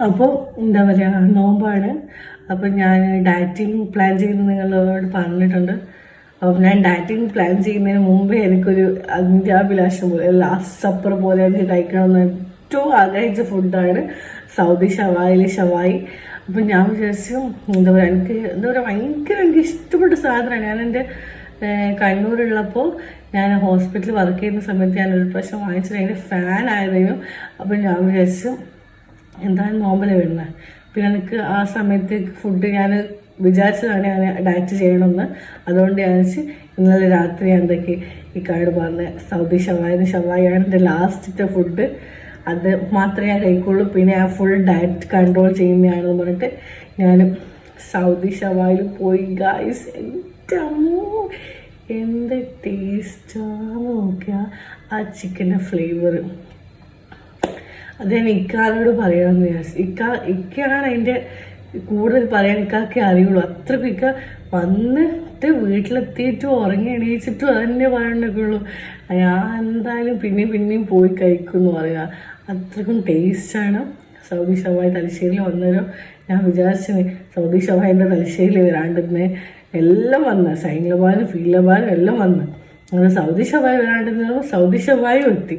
അപ്പോൾ എന്താ പറയുക, നോമ്പാണ്. അപ്പം ഞാൻ ഡയറ്റിങ് പ്ലാൻ ചെയ്യുന്നത് നിങ്ങളോട് പറഞ്ഞിട്ടുണ്ട്. അപ്പം ഞാൻ ഡയറ്റിങ് പ്ലാൻ ചെയ്യുന്നതിന് മുമ്പേ എനിക്കൊരു അന്ത്യാഭിലാഷം പോലെ, ലാസ്റ്റ് സപ്പർ പോലെ എനിക്ക് കഴിക്കണമെന്ന് ഏറ്റവും ആഗ്രഹിച്ച ഫുഡാണ് സൗദി ഷവായി. അപ്പം ഞാൻ വിചാരിച്ചു എന്താ പറയുക, ഭയങ്കര എനിക്ക് ഇഷ്ടപ്പെട്ട സാധനമാണ്. ഞാൻ എൻ്റെ കണ്ണൂരുള്ളപ്പോൾ ഞാൻ ഹോസ്പിറ്റലിൽ വർക്ക് ചെയ്യുന്ന സമയത്ത് ഞാനൊരു പ്രാവശ്യം വാങ്ങിച്ചിട്ട് അതിൻ്റെ ഫാൻ ആയതിനും. അപ്പം ഞാൻ വിചാരിച്ചു എന്താണ് നോമ്പല് വരുന്നത്. പിന്നെ എനിക്ക് ആ സമയത്തേക്ക് ഫുഡ് ഞാൻ വിചാരിച്ചതാണ് ഞാൻ ഡയറ്റ് ചെയ്യണമെന്ന്. അതുകൊണ്ട് ഞാൻ ഇന്നലെ രാത്രി എന്തൊക്കെ ഈ കാർഡ് പറഞ്ഞ സൗദി ഷവായിയാണ് എൻ്റെ ലാസ്റ്റത്തെ ഫുഡ്. അത് മാത്രമേ ഞാൻ കഴിക്കുള്ളൂ. പിന്നെ ആ ഫുൾ ഡയറ്റ് കൺട്രോൾ ചെയ്യുന്നതാണെന്ന് പറഞ്ഞിട്ട് ഞാൻ സൗദി ഷവായിൽ പോയി. ഗായ്സ്, എൻ്റെ അമ്മോ എന്ത് ടേസ്റ്റാന്ന് നോക്കിയാൽ ആ ചിക്കൻ്റെ ഫ്ലേവർ. അത് ഞാൻ ഇക്കാനോട് പറയാമെന്ന് വിചാരിച്ചു. ഇക്കയാണ് അതിൻ്റെ കൂടുതൽ പറയാൻ ഇക്കാക്കെ അറിയുള്ളൂ. അത്രയ്ക്ക് ഇക്ക വന്നിട്ട് വീട്ടിലെത്തിയിട്ടും ഉറങ്ങി എണീച്ചിട്ടും അതന്നെ പറയണ്ടൊക്കെ ഉള്ളൂ. ഞാൻ എന്തായാലും പിന്നെയും പോയി കഴിക്കും എന്ന് പറയുക. അത്രയ്ക്കും ടേസ്റ്റാണ്. സൗദി ഷവായി തലശ്ശേരിയിൽ വന്നേരം ഞാൻ വിചാരിച്ചു സൗദി ഷവായിൻ്റെ തലശ്ശേരിയിൽ വരാണ്ടിരുന്നേ. എല്ലാം വന്ന് സൈൻ ലബാനും ഫീൽ ലബാനും എല്ലാം വന്ന്. അങ്ങനെ സൗദി ഷവായി വരാണ്ടിരുന്ന സൗദി ഷവായും എത്തി.